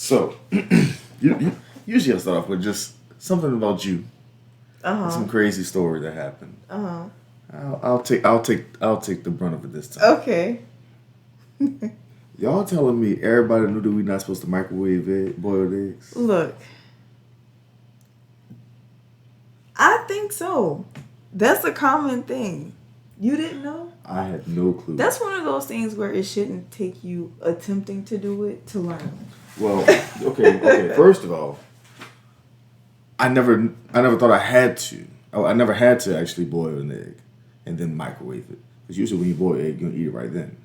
So, you usually I start off with just something about you, some crazy story that happened. I'll take the brunt of it this time. Okay. Y'all telling me everybody knew that we're not supposed to microwave boiled eggs? Look, I think so. That's a common thing. You didn't know? I had no clue. That's one of those things where it shouldn't take you attempting to do it to learn. Well, okay. First of all, I never thought I had to. I never had to actually boil an egg and then microwave it. Because usually when you boil an egg, you're gonna eat it right then,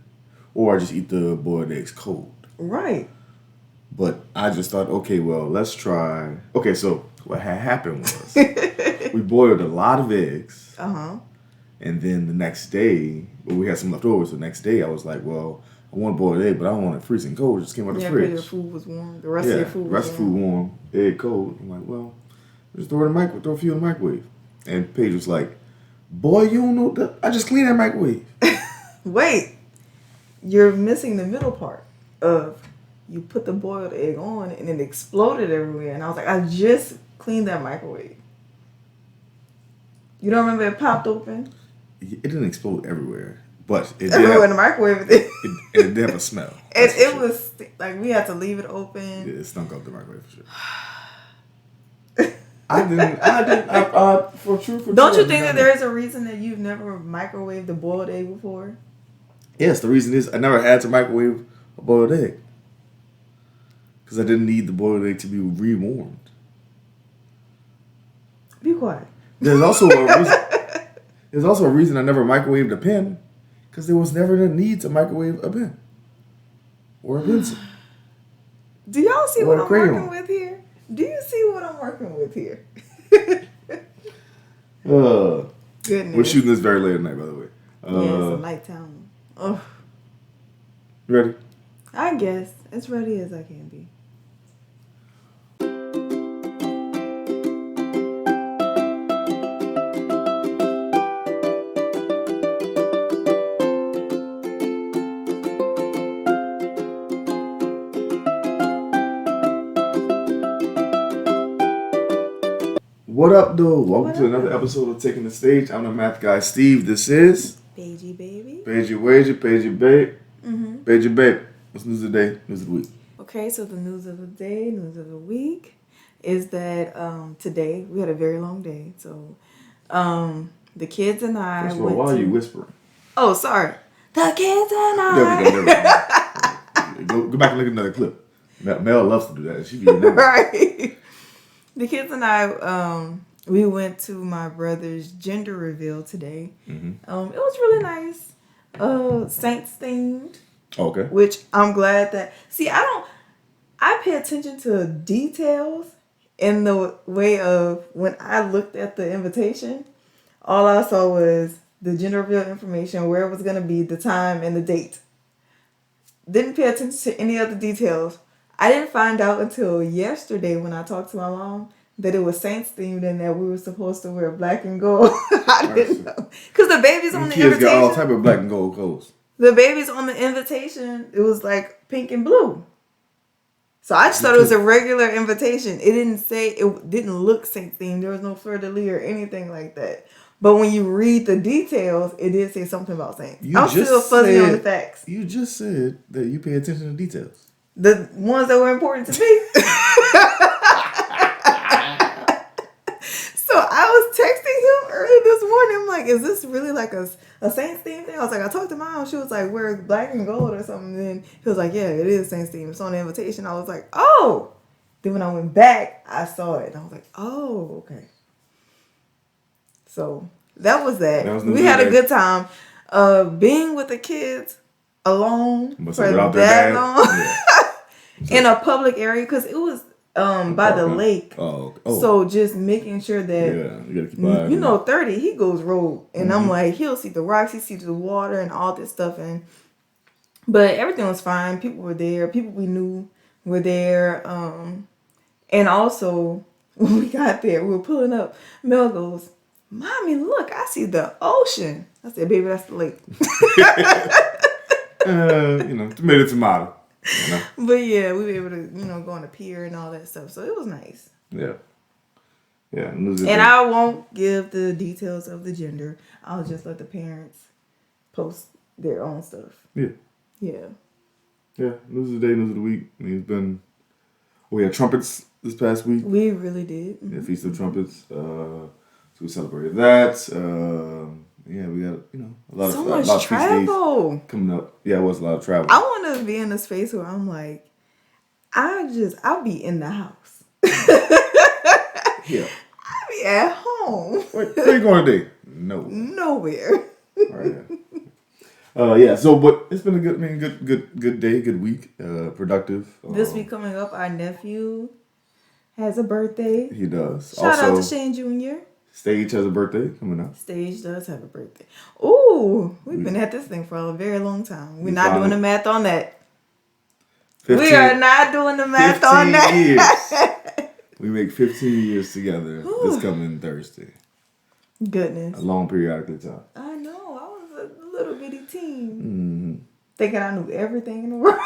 or I just eat the boiled eggs cold. Right. But I just thought, okay, well, let's try. Okay, so what had happened was we boiled a lot of eggs. And then the next day, we had some left over. So the next day, I was like, well, I want a boiled egg, but I don't want it freezing cold. It just came out of the fridge. Yeah, the food was warm. The rest of your food was warm. The rest of the food warm, egg cold. I'm like, well, just throw it in the microwave, throw a few in the microwave. And Paige was like, boy, you don't know that. I just cleaned that microwave. Wait, you're missing the middle part of you put the boiled egg on and it exploded everywhere. And I was like, I just cleaned that microwave. You don't remember it popped open? It didn't explode everywhere, but it everywhere in the microwave. It did have a smell. And it was like we had to leave it open. Yeah, it stunk up the microwave for sure. I didn't. For true. Don't you think that there is a reason that you've never microwaved a boiled egg before? Yes, the reason is I never had to microwave a boiled egg because I didn't need the boiled egg to be rewarmed. Be quiet. There's also a reason. There's also a reason I never microwaved a pen, because there was never the need to microwave a pen or a pencil. Do y'all see what I'm working with here? Do you see what I'm working with here? Goodness. We're shooting this very late at night, by the way. Yeah, it's a nighttime. Oh. Ready? I guess. As ready as I can be. What up, though? Welcome to another episode of Taking the Stage. I'm the math guy, Steve. This is... Beige baby. Beige wager, Beige babe. Beige babe. What's news of the day, news of the week? Okay, so the news of the day, news of the week is that today, we had a very long day. So the kids and I First of all, why are you whispering? Oh, sorry. The kids and I... There we go. Go back and look at another clip. Mel loves to do that. She be right. The kids and I, we went to my brother's gender reveal today. It was really nice. Saints themed. Okay. Which I'm glad that... See, I pay attention to details in the way of when I looked at the invitation, all I saw was the gender reveal information, where it was going to be, the time, and the date. Didn't pay attention to any other details. I didn't find out until yesterday when I talked to my mom that it was Saints themed and that we were supposed to wear black and gold. I didn't know. Because the baby's on the kids invitation. Got all type of black and gold clothes. The baby's on the invitation. It was like pink and blue. So I just thought it was a regular invitation. It didn't look Saints themed. There was no fleur-de-lis or anything like that. But when you read the details, it did say something about Saints. I'm still fuzzy on the facts. You just said that you pay attention to details. The ones that were important to me. So I was texting him early this morning. I'm like, is this really like a Saints theme thing? I was like, I talked to mom. She was like, wear black and gold or something. And then he was like, yeah, it is Saints theme. It's on the invitation. I was like, oh. Then when I went back, I saw it. And I was like, oh, okay. So that was that. We had a good time. Being with the kids alone for that long in a public area, because it was by the lake. Oh. So just making sure that you gotta keep an eye 30, he goes rogue, and I'm like, he'll see the rocks, he sees the water and all this stuff, but everything was fine. People were there. People we knew were there. And also when we got there, we were pulling up. Mel goes, "Mommy, look, I see the ocean." I said, "Baby, that's the lake." Tomato. You know? But yeah, we were able to, go on the pier and all that stuff. So it was nice. Yeah. Yeah. And I won't give the details of the gender. I'll just let the parents post their own stuff. Yeah. Yeah. Yeah. News of the day, news of the week. I mean, it's been. We had trumpets this past week. We really did. Yeah, Feast of Trumpets. So we celebrated that. Yeah, we got a lot so of much a lot travel of feast days coming up. Yeah, it was a lot of travel. I want to be in a space where I'm like, I'll be in the house. Yeah. I'll be at home. Where you going today? Nowhere. All right. Yeah. So, but it's been a good day, good week, productive. This week coming up, our nephew has a birthday. He does. Shout out to Shane Jr. Staige has a birthday coming up. Staige does have a birthday. Ooh, we've been at this thing for a very long time. We're not doing the math on that. 15, we are not doing the math on that. Years. We make 15 years together this coming Thursday. Goodness. A long periodic time. I know. I was a little bitty teen. Mm-hmm. Thinking I knew everything in the world.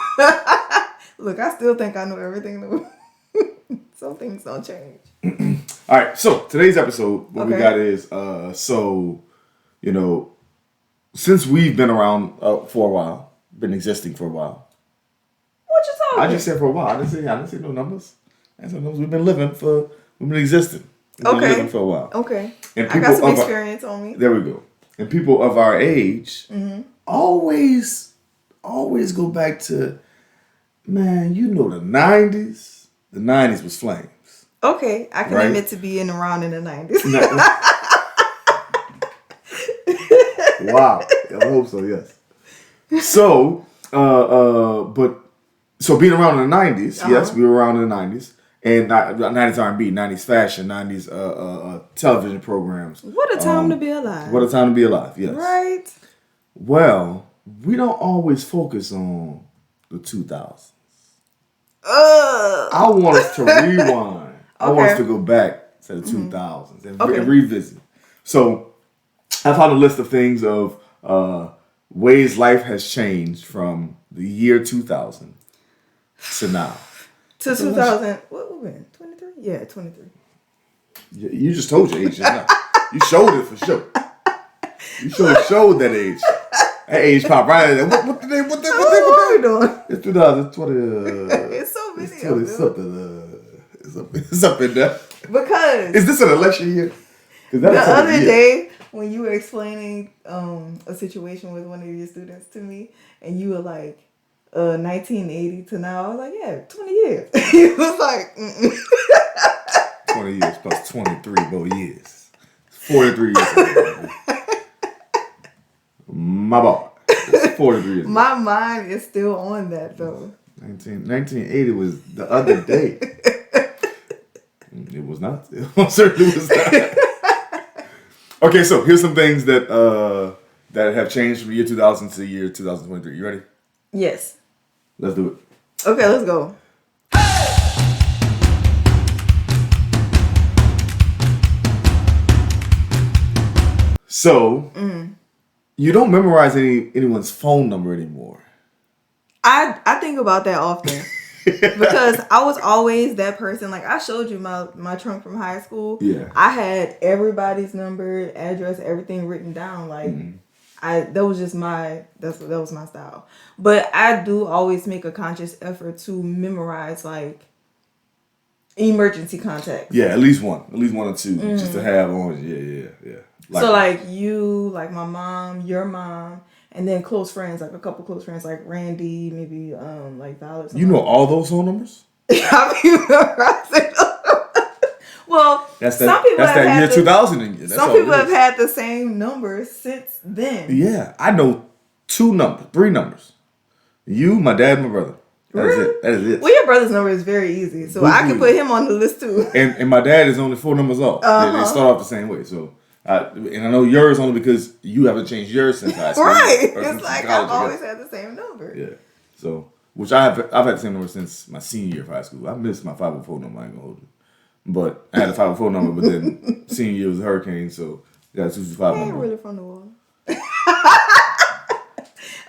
Look, I still think I know everything in the world. Some things don't change. All right, so today's episode, what we got is, since we've been around for a while, been existing for a while. What you talking? I just said for a while. I didn't say no numbers. I didn't say no numbers. We've been existing. We've been living for a while. Okay. And I got some experience on me. There we go. And people of our age always go back to, man, the 90s. The 90s was flames. Okay, I can admit to being around in the 90s. Wow. I hope so, yes. So, so being around in the 90s, yes, we were around in the 90s. And 90s R&B, 90s fashion, 90s television programs. What a time to be alive. What a time to be alive, yes. Right. Well, we don't always focus on the 2000s. I want us to rewind. I want us to go back to the 2000s and revisit. So I found a list of things of ways life has changed from the year 2000 to now. To 2000. What we been? 23? Yeah, 23. You just told your age just now. You showed it for sure. You showed that age. That age pop right there. What are we doing? It's 2020. It's so many of them. It's up in there. Because is this an election year? The other day when you were explaining a situation with one of your students to me, and you were like, 1980 to now, I was like, yeah, 20 years. He was like, 20 years plus 23 more years. 43 years. My boy. It's 43 years. My mind is still on that though. 1980 was the other day. It was not. It certainly was not. Okay, so here's some things that have changed from year 2000 to year 2023. You ready? Yes. Let's do it. Okay, let's go. So, you don't memorize anyone's phone number anymore. I think about that often. Because I was always that person. Like I showed you my trunk from high school. Yeah. I had everybody's number, address, everything written down. Like that was my style. But I do always make a conscious effort to memorize like emergency contacts. Yeah, at least one or two, just to have on. Yeah. So like you, like my mom, your mom. And then close friends, like a couple close friends, like Randy, maybe like Val. You know all those phone numbers? I memorizing. Well, some people that's have that had year 2000 in you. Some people have had the same numbers since then. Yeah, I know 3 numbers. You, my dad, and my brother. That is it. Well, your brother's number is very easy, so I can put him on the list too. And my dad is only 4 numbers off. They start off the same way, so. And I know yours only because you haven't changed yours since high school. Right. It's like I've always had the same number. Yeah. So, which I've had the same number since my senior year of high school. I missed my 504 number, I ain't gonna hold you. But I had a 504 number, but then senior year was a hurricane, so I got a 225 number. I ain't really from the wall.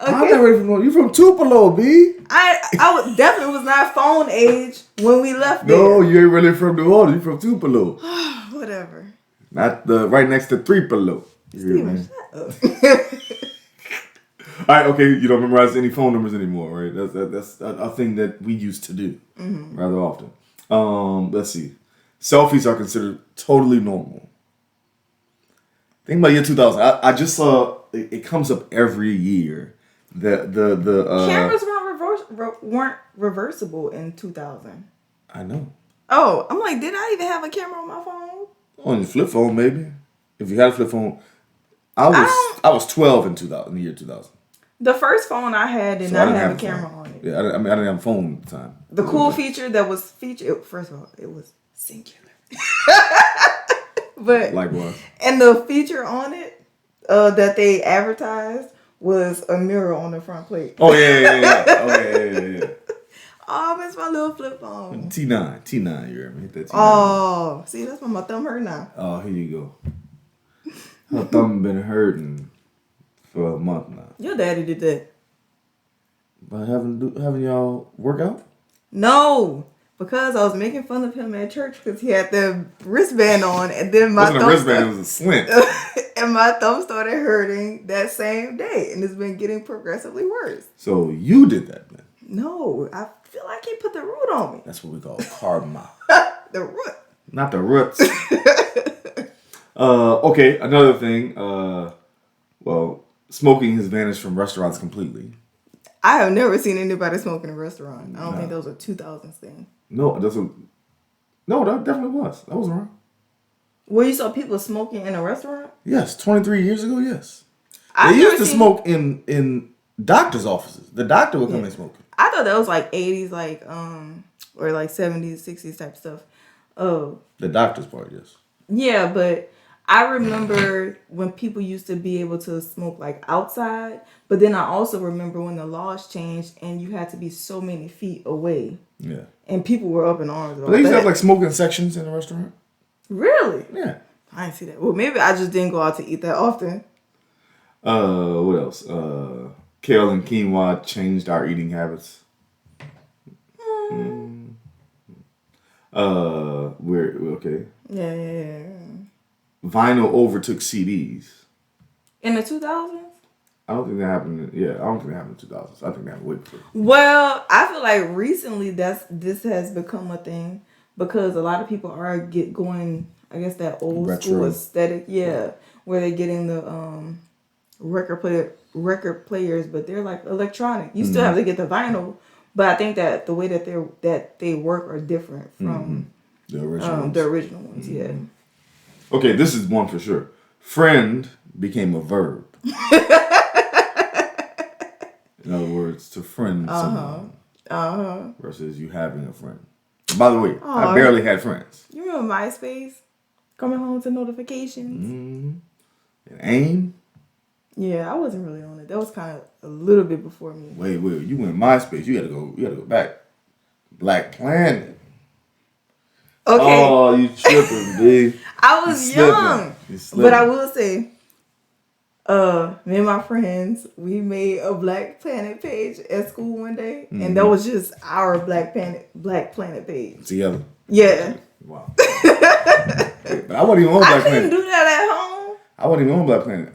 I'm not ready for you from Tupelo, B. Definitely was not phone age when we left there. No, you ain't really from New Orleans. You from Tupelo. Whatever. Not the right next to Three-Pelo. Steven, shut up. All right, okay. You don't memorize any phone numbers anymore, right? That's a thing that we used to do rather often. Let's see. Selfies are considered totally normal. Think about year 2000. I just saw it comes up every year. The cameras weren't reversible in 2000. I know. Oh, I'm like, did I even have a camera on my phone? On your flip phone, maybe. If you had a flip phone, I was 12 in the year 2000. The first phone I had did not have a camera on it. Yeah, I didn't have a phone at the time. The cool feature that was featured, first of all, it was singular. But likewise. And the feature on it that they advertised was a mirror on the front plate. Oh yeah. Oh yeah. Oh, I miss my little flip phone. T9, you heard me? Hit that T9. Oh, see, that's why my thumb hurt now. Oh, here you go. Her thumb been hurting for a month now. Your daddy did that. But having y'all work out? No, because I was making fun of him at church because he had the wristband on, and then my thumb wristband, it was a splint. And my thumb started hurting that same day, and it's been getting progressively worse. So you did that then? No, I feel like he put the root on me. That's what we call karma. The root. Not the roots. Okay, another thing. Well, smoking has vanished from restaurants completely. I have never seen anybody smoke in a restaurant. I don't think that was a 2000s thing. No, that definitely was. That was wrong. Well, you saw people smoking in a restaurant? Yes, 23 years ago, yes. They used to smoke in doctor's offices. The doctor would come in smoking. I thought that was like 80s, or like 70s, 60s type stuff. Oh. The doctor's part, yes. Yeah, but I remember when people used to be able to smoke like outside, but then I also remember when the laws changed and you had to be so many feet away. Yeah. And people were up in arms about that. But they used to have like smoking sections in the restaurant. Really? Yeah. I didn't see that. Well, maybe I just didn't go out to eat that often. What else? Kale and quinoa changed our eating habits. We're okay. Yeah. Vinyl overtook CDs. In the 2000s? I don't think that happened. I don't think that happened in the 2000s. I think that happened way before. Well, I feel like recently this has become a thing because a lot of people are going, I guess, that old school aesthetic. Yeah, where they're getting the record players, but they're like electronic. You still have to get the vinyl, but I think that the way that they work are different from the original ones. Yeah. Okay, this is one for sure. Friend became a verb. In other words, to friend someone versus you having a friend. By the way, I barely had friends. You remember MySpace? Coming home to notifications. And AIM? Yeah, I wasn't really on it. That was kind of a little bit before me. Wait, you went MySpace. You had to go back. Black Planet. Okay. Oh, you tripping, B. I was young. But I will say, me and my friends, we made a Black Planet page at school one day, and that was just our Black Planet page. Together? Yeah. Wow. But I wasn't even on Black Planet. I couldn't do that at home. I wasn't even on Black Planet.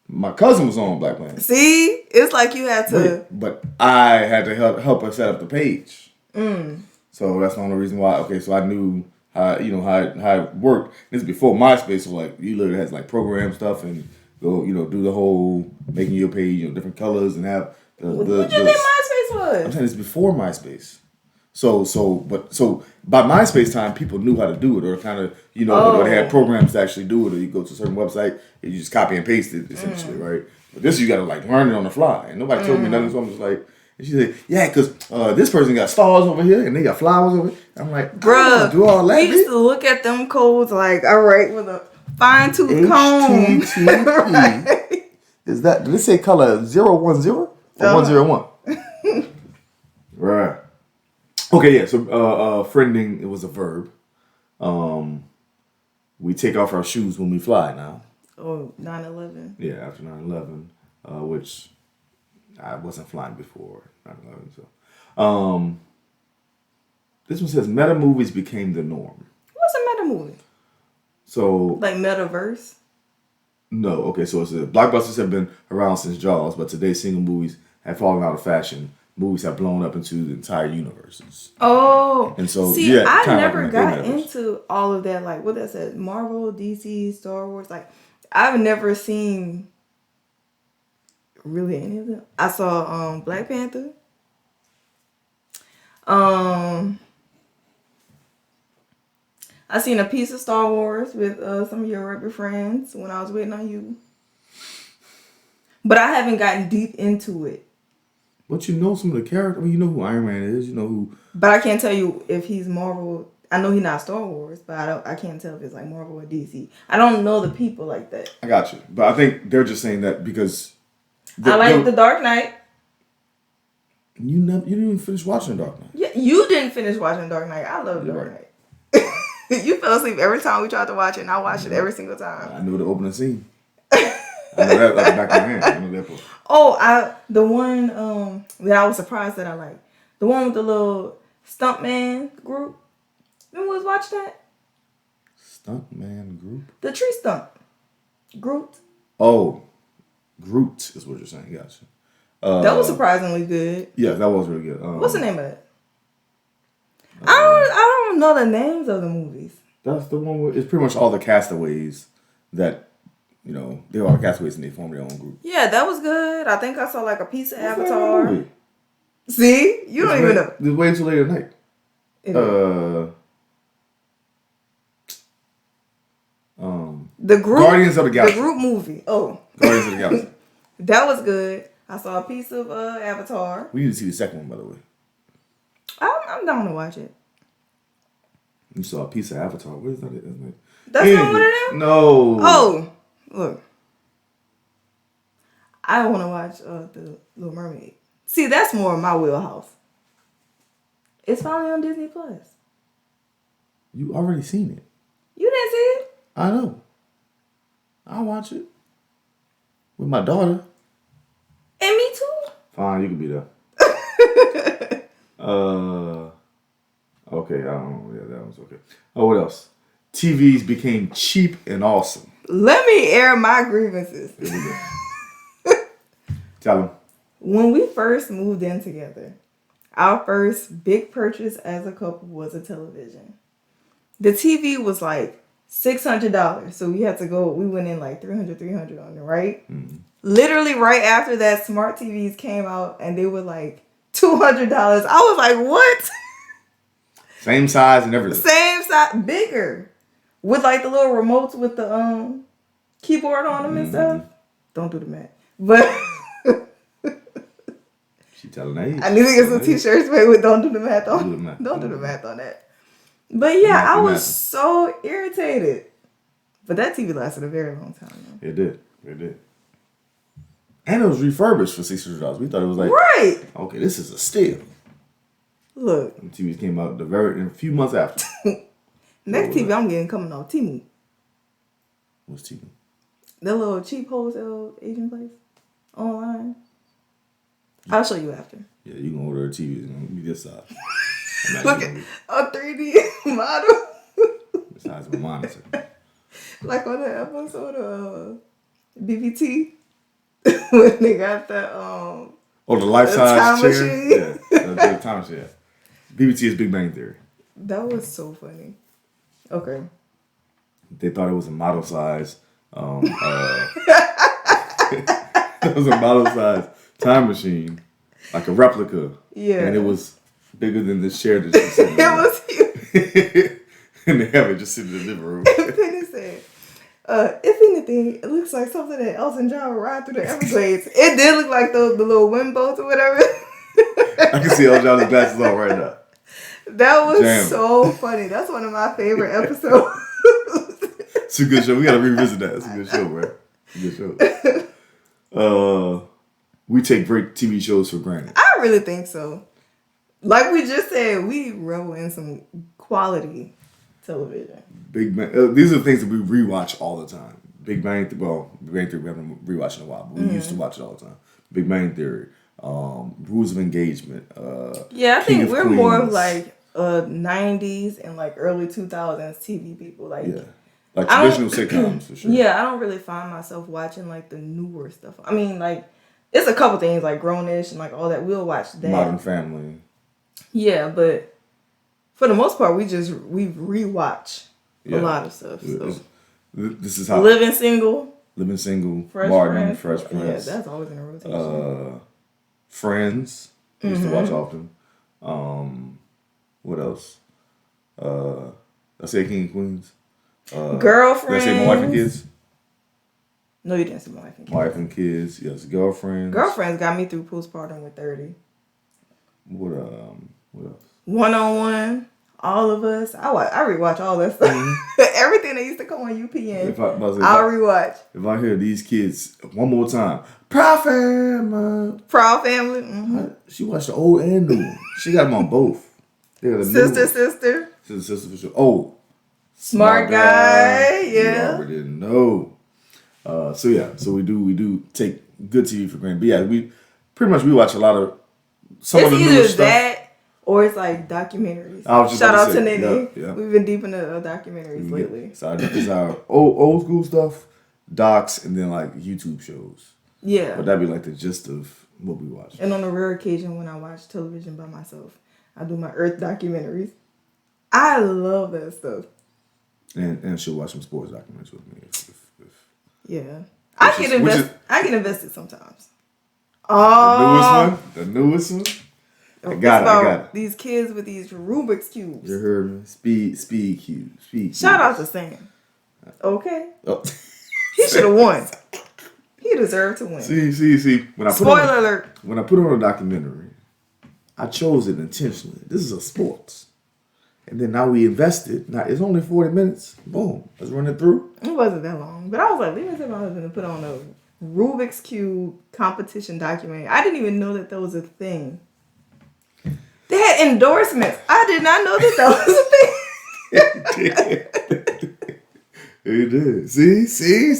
My cousin was on Black Planet. See? It's like you had to... But I had to help her set up the page. So that's the only reason why. Okay, so I knew how it worked. This is before MySpace, so like you literally had to like program stuff and go, do the whole making your page, different colors and have what do you think MySpace was? I'm saying it's before MySpace. So by MySpace time, people knew how to do it, or kind of or they had programs to actually do it, or you go to a certain website and you just copy and paste it essentially, right? But this you got to like learn it on the fly, and nobody told me nothing, so I'm just like. And she said, yeah, because this person got stars over here and they got flowers over here. I'm like, bruh, do all that. We used to look at them codes like, all right, with a fine-tooth comb. Right. Is that, did it say color 010 or 101? Right. Okay, yeah, so friending, it was a verb. We take off our shoes when we fly now. Oh, 9/11. Yeah, after 9/11. which I wasn't flying before 9/11. So, this one says meta movies became the norm. What's a meta movie? So like metaverse? No. Okay, so it's blockbusters have been around since Jaws, but today single movies have fallen out of fashion. Movies have blown up into the entire universes. Oh, and so see, yeah, I never like got into all of that. Like what that said, Marvel, DC, Star Wars. Like I've never seen really any of them. I saw Black Panther. I seen a piece of Star Wars with some of your rugby friends when I was waiting on you. But I haven't gotten deep into it. But you know some of the characters. I mean, you know who Iron Man is. You know who. But I can't tell you if he's Marvel. I know he's not Star Wars, but I can't tell if it's like Marvel or DC. I don't know the people like that. I got you. But I think they're just saying that because... I like The Dark Knight. You didn't even finish watching The Dark Knight. Yeah, you didn't finish watching Dark Knight. I love The Dark Knight. You fell asleep every time we tried to watch it, and I watched it every single time. I know the opening scene. I know that like the back of my hand. I know that part. Oh, the one that I was surprised that I liked. The one with the little stuntman group. Remember we was watching that? Stuntman group? The tree stump. Groot. Oh, Groot is what you're saying. Gotcha. That was surprisingly good. Yeah, that was really good. What's the name of it? I don't know the names of the movies. That's the one where it's pretty much all the castaways that, you know, they're all the castaways and they form their own group. Yeah, that was good. I think I saw like a piece of Avatar. See? You don't even know. It's way too late at night. The group Guardians of the Galaxy. The group movie. Oh. Guardians of the Galaxy. That was good. I saw a piece of Avatar. We need to see the second one, by the way. I'm down to watch it. You saw a piece of Avatar. What is that? That's not one of them? No. Oh, look. I want to watch The Little Mermaid. See, that's more of my wheelhouse. It's finally on Disney Plus. You already seen it. You didn't see it? I know. I'll watch it. With my daughter. And me too. Fine, you can be there. Okay, I don't know. Yeah, that was okay. Oh, what else? TVs became cheap and awesome. Let me air my grievances. Here we go. Tell them. When we first moved in together, our first big purchase as a couple was a television. The TV was like $600. So we had to go, we went in like $300 on it, right? Mm-hmm. Literally right after that, smart TVs came out and they were like $200. I was like, what? Same size and everything. Same size, bigger. With like the little remotes with the keyboard on them and stuff. Don't do the math. But she telling age. I need to get some t-shirts made with don't do the math on. Don't do the math on that. But yeah, I was so irritated. But that TV lasted a very long time. Though. It did. It did. And it was refurbished for $600. We thought it was like, right. Okay, this is a steal. Look. And TVs came out in a few months after. Next TV I'm getting coming on Temu. What's Temu? That little cheap wholesale Asian place online. I'll show you after. Yeah, you can order a TV. It's gonna be this size. Look at a 3D model. The size of a monitor. Like on the episode of BBT when they got that the life-size time chair? machine. Yeah, the time machine. Yeah. BBT is Big Bang Theory. That was so funny. Okay. They thought it was a model size. It was a model size time machine, like a replica. Yeah. And it was bigger than the chair that she sitting in. It was huge. And they have it just sitting in the living room. And Penny said, if anything, it looks like something that Elton John would ride through the Everglades. It did look like the little wind boats or whatever. I can see Elton John's glasses on right now. That was so funny. That's one of my favorite episodes. It's a good show. We gotta revisit that. It's a good show, bro. It's a good show. We take great TV shows for granted. I really think so. Like we just said, we revel in some quality television. Big man. These are the things that we rewatch all the time. Big Bang Theory we haven't rewatched in a while, but we used to watch it all the time. Big Bang Theory, Rules of Engagement. Yeah, I King think of we're Queens. more of like 90s and like early 2000s TV people. Like, yeah, like traditional sitcoms for sure. Yeah, I don't really find myself watching like the newer stuff. I mean, like, it's a couple things like Grownish and like all that. We'll watch that. Modern Family. Yeah, but for the most part, we rewatch a lot of stuff. So. This is how Living Single, Fresh Prince. Yeah, that's always in a rotation. Friends. I used to watch often. What else? I say King of Queens. Girlfriends. Did I say My Wife and Kids? No, you didn't say My Wife and Kids. My Wife and Kids. Yes, Girlfriends. Girlfriends got me through postpartum with 30. What else? 1-on-1. All of Us. I rewatch all that stuff. Everything that used to come on UPN. I'll rewatch. If I hear these kids one more time, Proud Family. Mm-hmm. She watched the old and new. She got them on both. Sister. For sure. Oh, Smart Guy. Yeah. You already know. So we do take good TV for granted. But yeah, we watch a lot of some of the newer stuff. That or it's like documentaries. Shout out to Nene. Yeah. We've been deep into documentaries lately. So it's our old school stuff, docs, and then like YouTube shows. Yeah. But that'd be like the gist of what we watch. And on a rare occasion when I watch television by myself, I do my Earth documentaries. I love that stuff. And she'll watch some sports documentaries with me. Yeah. I get invested sometimes. Oh. The newest one? I got it. These kids with these Rubik's Cubes. You heard me. Speed cubes. Shout out to Sam. Okay. Oh. He should have won. He deserved to win. See. Spoiler alert. When I put on a documentary, I chose it intentionally. This is a sports. And then now we invested. Now it's only 40 minutes. Boom. Let's run it through. It wasn't that long. But I was like, let me tell my husband to put on a Rubik's Cube competition documentary. I didn't even know that was a thing. They had endorsements. I did not know that was a thing. It did. See?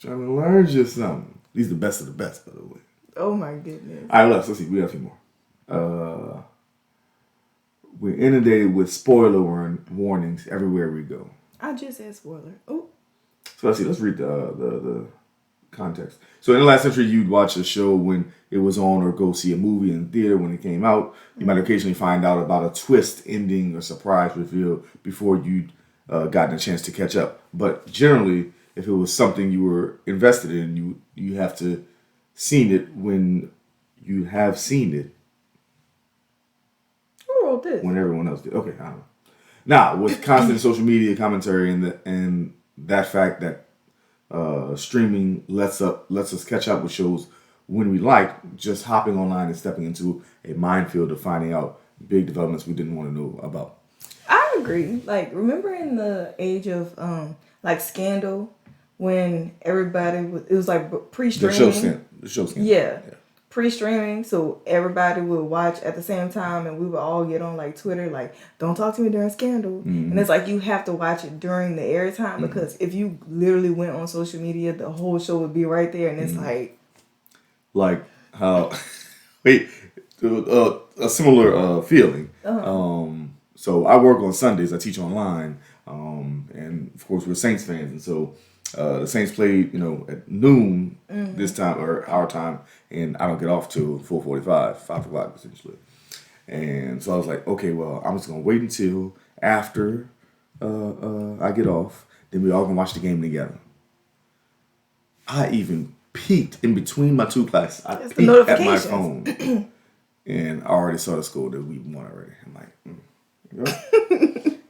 Trying to learn just something. These are the best of the best, by the way. Oh my goodness. All right, let's see. We have a few more. We're inundated with spoiler warnings everywhere we go. I just said spoiler. Oh. So let's see. Let's read the context. So in the last century, you'd watch a show when it was on or go see a movie in the theater when it came out. You might occasionally find out about a twist, ending, or surprise reveal before you'd gotten a chance to catch up. But generally, if it was something you were invested in, you have to seen it when you have seen it. Who wrote this? When everyone else did. Okay, I don't know. Now, with constant social media commentary and that fact that streaming lets us catch up with shows when we like, just hopping online and stepping into a minefield of finding out big developments we didn't want to know about. I agree. Like, remember in the age of like Scandal, when everybody it was like pre-streaming. The show Scandal. Yeah. Pre-streaming, so everybody would watch at the same time, and we would all get on like Twitter, like, don't talk to me during Scandal. Mm-hmm. And it's like you have to watch it during the airtime, because if you literally went on social media, the whole show would be right there, and it's like how a similar feeling. Uh-huh. So I work on Sundays. I teach online, and of course we're Saints fans, and so the Saints played, at noon this time or our time, and I don't get off till 4:45, 5 o'clock essentially. And so I was like, okay, well, I'm just gonna wait until after I get off, then we all gonna watch the game together. I even peeked in between my two classes. I peeked at my phone, and I already saw the score that we won already. I'm like,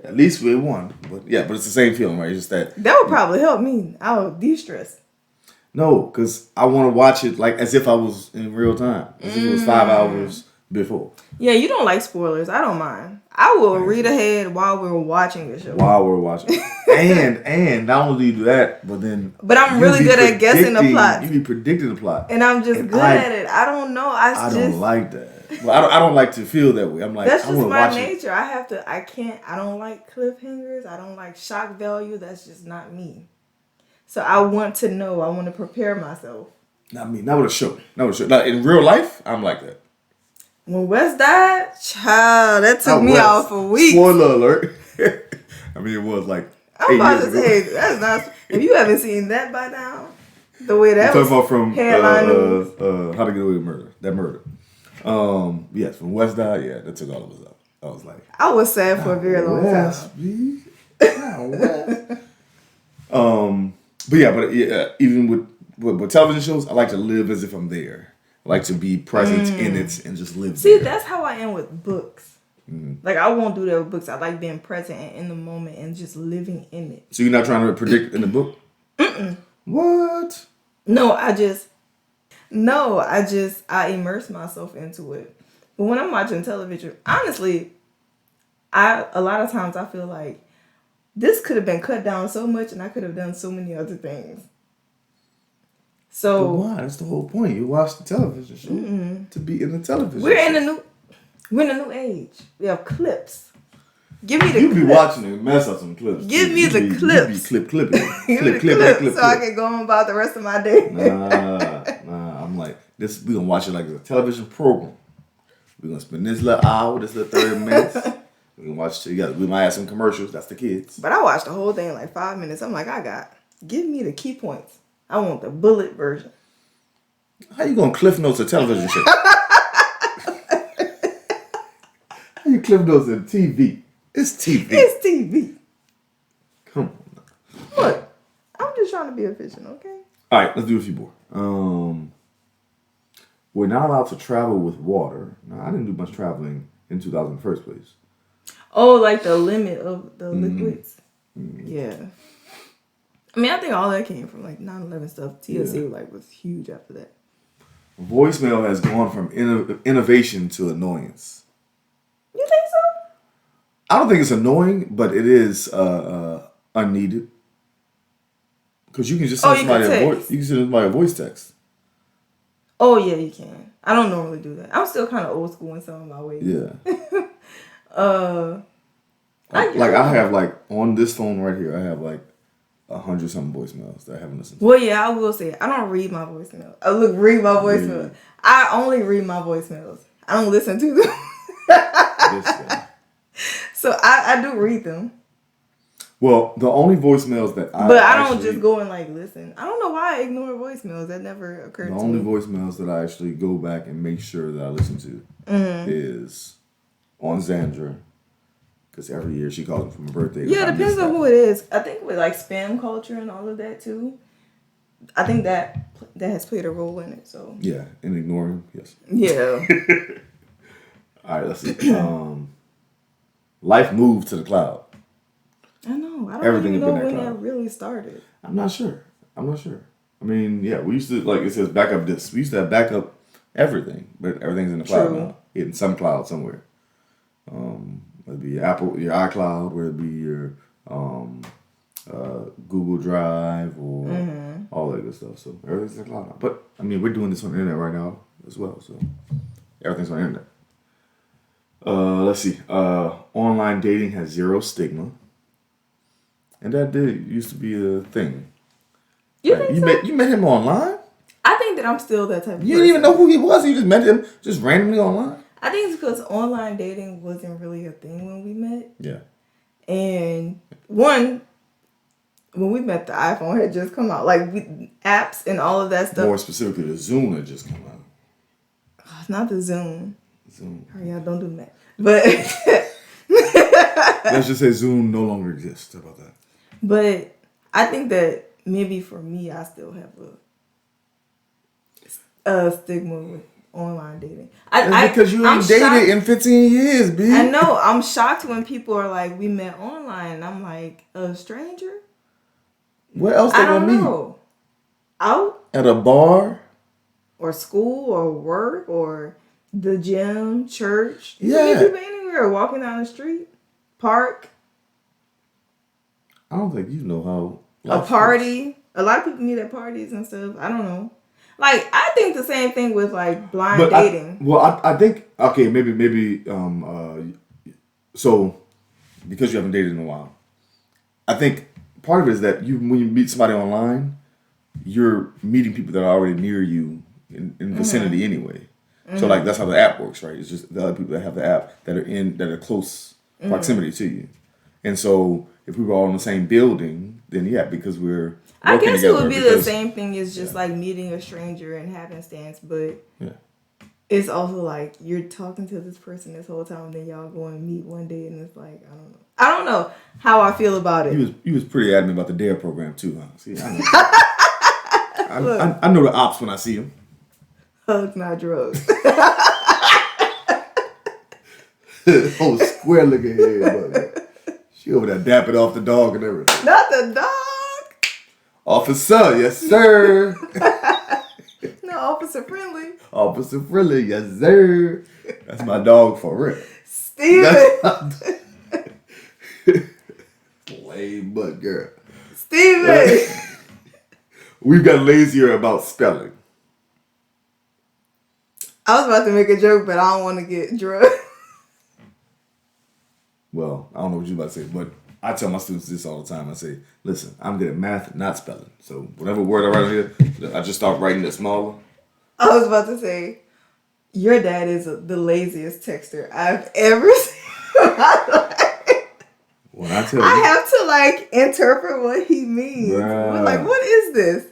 at least we won. But it's the same feeling, right? It's just that would probably help me. I'll de-stress. No, because I want to watch it like as if I was in real time, as if it was 5 hours before. Yeah, you don't like spoilers. I don't mind. I will read ahead while we're watching the show. And not only do you do that, but I'm really good at guessing the plot. You be predicting the plot, and I'm just good at it. I don't know. I don't like that. Well, I don't like to feel that way. I'm like, that's just my nature. I don't like cliffhangers. I don't like shock value. That's just not me. So I want to know. I want to prepare myself. Not me. Not with a show. Not with a show. Like, in real life, I'm like that. When Wes died, child, that took me out for weeks. Spoiler alert. I mean, it was like I'm about to say, that's not... If you haven't seen that by now, the way that was... talking about from Hairline How to Get Away with Murder. That murder. Yes, when Wes died, yeah, that took all of us out. I was like... I was sad for a very long time. But even with television shows, I like to live as if I'm there. I like to be present in it and just live See, there. that's how I am with books. Like, I won't do that with books. I like being present and in the moment and just living in it. So you're not trying to predict in the book? What? No, I immerse myself into it. But when I'm watching television, honestly, a lot of times I feel like this could have been cut down so much and I could have done so many other things. So but why? That's the whole point. You watch the television show to be in the television. We're in a new age. We have clips. Give me the You clips. be watching and mess up some clips. Give me the clips. You be clipping. clip. So I can go on about the rest of my day. Nah. I'm like, this. We gonna watch it like a television program. We gonna spend this little hour, this little 30 minutes. We can watch it together. We might have some commercials. That's the kids. But I watched the whole thing in like 5 minutes. I'm like, give me the key points. I want the bullet version. How you gonna cliff notes a television show? How you cliff notes in TV? It's TV. It's TV. Come on. Look, I'm just trying to be efficient, okay? All right, let's do a few more. We're not allowed to travel with water. Now, I didn't do much traveling in 2000 in the first place. Oh, like the limit of the liquids? Yeah. I mean, I think all that came from like 9/11 stuff. TLC was huge after that. Voicemail has gone from innovation to annoyance. You think so? I don't think it's annoying, but it is unneeded. Because you can just send somebody a voice. You can send somebody a voice text. Oh yeah, you can. I don't normally do that. I'm still kind of old school in some of my ways. Yeah. I have like on this phone right here. I have like 100-something voicemails that I haven't listened to. Well, yeah, I will say I don't read my voicemails. Read my voicemails. I only read my voicemails. I don't listen to them. So I do read them. Well, the only voicemails that I don't just go and like listen. I don't know why I ignore voicemails. That never occurred to me. The only voicemails that I actually go back and make sure that I listen to is on Xandra. Because every year she calls me for my birthday. Yeah, it depends on who it is. I think with like spam culture and all of that too. I think that has played a role in it. So yeah, and ignoring, yes. Yeah. All right, let's see. Life moved to the cloud. I know. I don't even know when that really started. I'm not sure. I mean, yeah, we used to, like it says, backup disk. We used to have backup everything, but everything's in the cloud now. In some cloud somewhere. Whether it be your iCloud, whether it be your Google Drive or all that good stuff. So everything's in the cloud now. But, I mean, we're doing this on the internet right now as well. So everything's on the internet. Let's see. Online dating has zero stigma. And that used to be a thing. You think so? You met him online? I think that I'm still that type of person. You didn't even know who he was. You just met him just randomly online? I think it's because online dating wasn't really a thing when we met. Yeah. And when we met, the iPhone had just come out. Like, apps and all of that stuff. More specifically, the Zoom had just come out. Oh, not the Zoom. Oh, yeah, don't do that. But... Let's just say Zoom no longer exists. How about that? But I think that maybe for me, I still have a stigma with online dating. Because you ain't dated in 15 years, B. I know. I'm shocked when people are like, we met online. And I'm like, a stranger? Where else they gonna meet? I don't know. Out? At a bar? Or school or work or the gym, church. You Yeah. can meet people anywhere. Walking down the street. Park. I don't think you know how. A party. A lot of people meet at parties and stuff. I don't know. Like, I think the same thing with like blind dating. I think okay, maybe so because you haven't dated in a while, I think part of it is that when you meet somebody online, you're meeting people that are already near you in vicinity anyway. So like that's how the app works, right? It's just the other people that have the app that are close proximity to you. And so if we were all in the same building, then yeah, because we're I guess it would be the same thing as just like meeting a stranger and happenstance, but it's also like you're talking to this person this whole time, and then y'all go and meet one day, and it's like I don't know how I feel about it. He was pretty adamant about the DARE program too, huh? See, I know. I know the ops when I see them. Hugs, not drugs. Oh, square looking head. She over there dapping off the dog and everything. Not the dog. Officer, yes sir. No, officer friendly. Officer friendly, yes sir. That's my dog for real. Steven. Lame butt girl. Steven. We've got lazier about spelling. I was about to make a joke, but I don't want to get drugged. Well, I don't know what you're about to say, but I tell my students this all the time. I say, listen, I'm good at math, not spelling. So whatever word I write on here, I just start writing it smaller. I was about to say, your dad is the laziest texter I've ever seen in my life. When I tell you, I have to like interpret what he means. Like, what is this?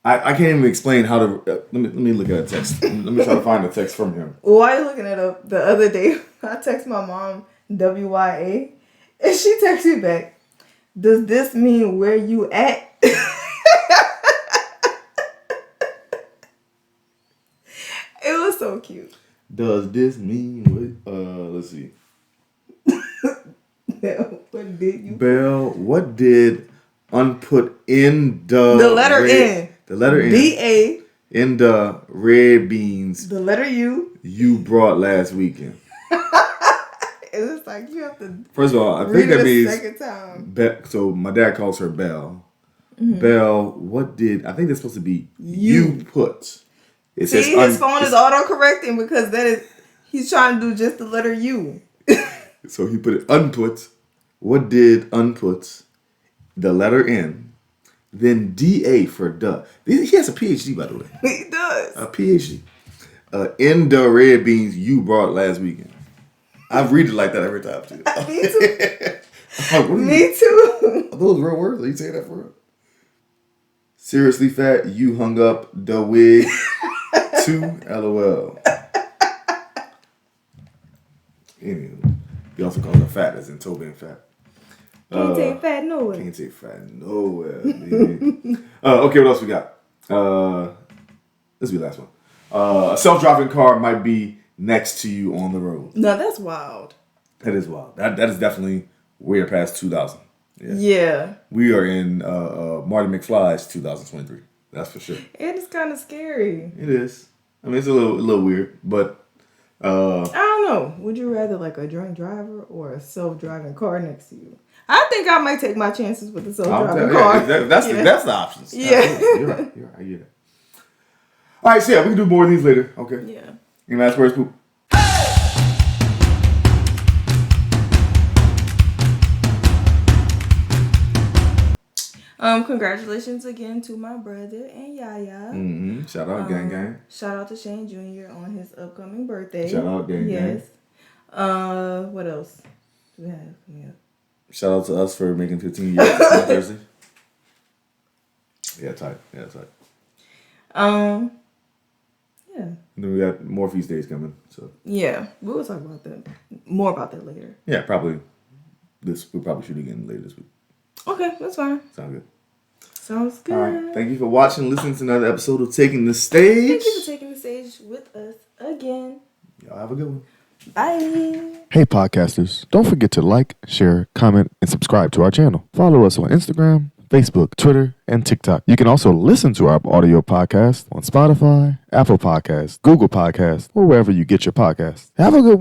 I can't even explain how to. Let me look at a text. Let me try to find a text from him. While you're looking it up, the other day I text my mom WYA, and she texts me back. Does this mean where you at? It was so cute. Does this mean what? Let's see. What did you? Bell, what did unput in the letter N? The letter N. DA. In the red beans. The letter U. You brought last weekend. It was like you have to. First of all, I think that means second time. So my dad calls her Belle. Belle, what did I think that's supposed to be? You put. It See, his phone is auto-correcting because he's trying to do just the letter U. So he put it unput. What did unput? The letter N. Then DA for duh. He has a PhD, by the way. He does. A PhD. In the red beans you brought last weekend. I read it like that every time, too. Me too. Are those real words? Are you saying that for real? Seriously, fat, you hung up the wig too? LOL. Anywho, he also calls her fat, as in Toby and fat. Can't take fat nowhere. Can't take fat nowhere. Okay, what else we got? This will be the last one. A self-driving car might be next to you on the road. No, that's wild. That is wild. That is definitely way past 2000. Yeah. We are in Marty McFly's 2023. That's for sure. And it's kind of scary. It is. I mean, it's a little weird, but I don't know. Would you rather like a drunk driver or a self-driving car next to you? I think I might take my chances with the self-driving car. That's the options. Yeah. You're right. I get it. All right, so yeah, we can do more of these later. Okay. Yeah. Any last words, Poop? Congratulations again to my brother and Yaya. Mm-hmm. Shout out, gang gang. Shout out to Shane Jr. on his upcoming birthday. Shout out, gang gang. Yes. What else do we have coming up? Shout out to us for making 15 years on Thursday. Yeah, tight. Yeah. And then we got more feast days coming. So yeah, we'll talk about that. More about that later. Yeah, probably. We'll probably shoot again later this week. Okay, that's fine. Sounds good. All right. Thank you for watching, listening to another episode of Taking the Stage. Thank you for taking the stage with us again. Y'all have a good one. Bye. Hey podcasters, don't forget to like, share, comment, and subscribe to our channel. Follow us on Instagram, Facebook, Twitter, and TikTok. You can also listen to our audio podcast on Spotify, Apple Podcasts, Google Podcasts, or wherever you get your podcasts. Have a good one.